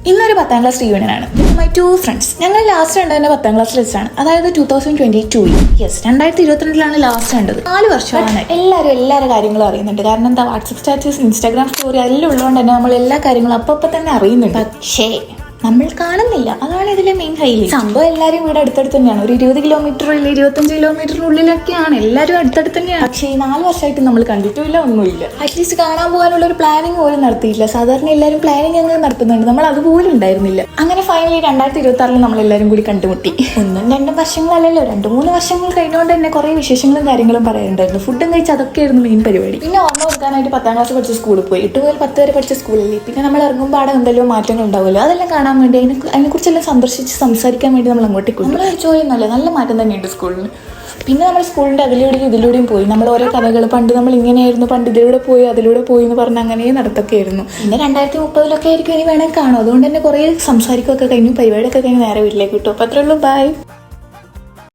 ഇന്നൊരു 10ാം class reunion ആണ്. My 2 friends. ഞങ്ങൾ ലാസ്റ്റ് കണ്ടതിന്റെ 10ാം ക്ലാസ് ലിസ്റ്റാണ്. അതായത് 2022. യെസ്, 2022 ലാസ്റ്റ് കണ്ടത്. 4 വർഷമാണ്. എല്ലാവരും കാര്യങ്ങളും അറിയുന്നുണ്ട്. കാരണം എന്താ, വാട്സപ്പ് സ്റ്റാറ്റസ്, ഇൻസ്റ്റാഗ്രാം സ്റ്റോറി എല്ലാം ഉള്ളതുകൊണ്ട് തന്നെ നമ്മൾ എല്ലാ കാര്യങ്ങളും അപ്പൊ തന്നെ അറിയുന്നുണ്ട്. പക്ഷേ നമ്മൾ കാണുന്നില്ല. അതാണ് ഇതിലെ മെയിൻ ഹൈലൈറ്റ്. സംഭവം എല്ലാവരും വീട് അടുത്തടുത്ത് തന്നെയാണ്. ഒരു 20 കിലോമീറ്റർ 25 കിലോമീറ്ററിനുള്ളിലൊക്കെയാണ്. എല്ലാവരും അടുത്തടുത്ത് തന്നെയാണ്. പക്ഷേ ഈ 4 വർഷമായിട്ട് നമ്മൾ കണ്ടിട്ടുമില്ല, ഒന്നുമില്ല. അറ്റ്ലീസ്റ്റ് കാണാൻ പോകാനുള്ള ഒരു പ്ലാനിങ് പോലും നടത്തിയില്ല. സാധാരണ എല്ലാവരും പ്ലാനിങ് അങ്ങനെ നടത്തുന്നുണ്ട്, നമ്മൾ അതുപോലും ഉണ്ടായിരുന്നില്ല. അങ്ങനെ ഫൈനലി 2026 നമ്മളെല്ലാവരും കൂടി കണ്ടുമുട്ടി. 1-2 വർഷങ്ങളല്ലല്ലോ, 2-3 വർഷങ്ങൾ കഴിഞ്ഞുകൊണ്ട് തന്നെ കുറെ വിശേഷങ്ങളും കാര്യങ്ങളും പറയാനുണ്ടായിരുന്നു. ഫുഡും കഴിച്ച് അതൊക്കെയായിരുന്നു മെയിൻ പരിപാടി. പിന്നെ ഓർമ്മ കൊടുക്കാനായിട്ട് 10ാം ക്ലാസ് പഠിച്ച സ്കൂളിൽ പോയി. 8 മുതൽ 10 വരെ പഠിച്ച സ്കൂളല്ലേ. പിന്നെ നമ്മൾ ഇറങ്ങുമ്പോൾ അവിടെ എന്തെല്ലോ മാറ്റങ്ങൾ ഉണ്ടാവുമല്ലോ, അതെല്ലാം കാണാൻ വേണ്ടി അതിനെക്കുറിച്ചെല്ലാം സന്ദർശിച്ച് സംസാരിക്കാൻ വേണ്ടി നമ്മൾ അങ്ങോട്ടേക്ക് നമ്മൾ ചോദിക്കുന്നല്ലേ. നല്ല മാറ്റം തന്നെയുണ്ട് സ്കൂളിന്. പിന്നെ നമ്മൾ സ്കൂളിൻ്റെ ഇതിലൂടെയും പോയി. നമ്മൾ ഓരോ കഥകൾ, പണ്ട് നമ്മൾ ഇങ്ങനെയായിരുന്നു, പണ്ട് ഇതിലൂടെ പോയി അതിലൂടെ പോയി എന്ന് പറഞ്ഞ് അങ്ങനെ നടത്തൊക്കെയായിരുന്നു. പിന്നെ 2030 ആയിരിക്കും ഇനി വേണമെങ്കിൽ കാണും. അതുകൊണ്ട് തന്നെ കുറേ സംസാരിക്കുകയൊക്കെ കഴിഞ്ഞു, പരിപാടിയൊക്കെ കഴിഞ്ഞ് നേരെ വീട്ടിലേക്ക് കിട്ടും. അപ്പോൾ അത്രേ ഉള്ളൂ. ബൈ.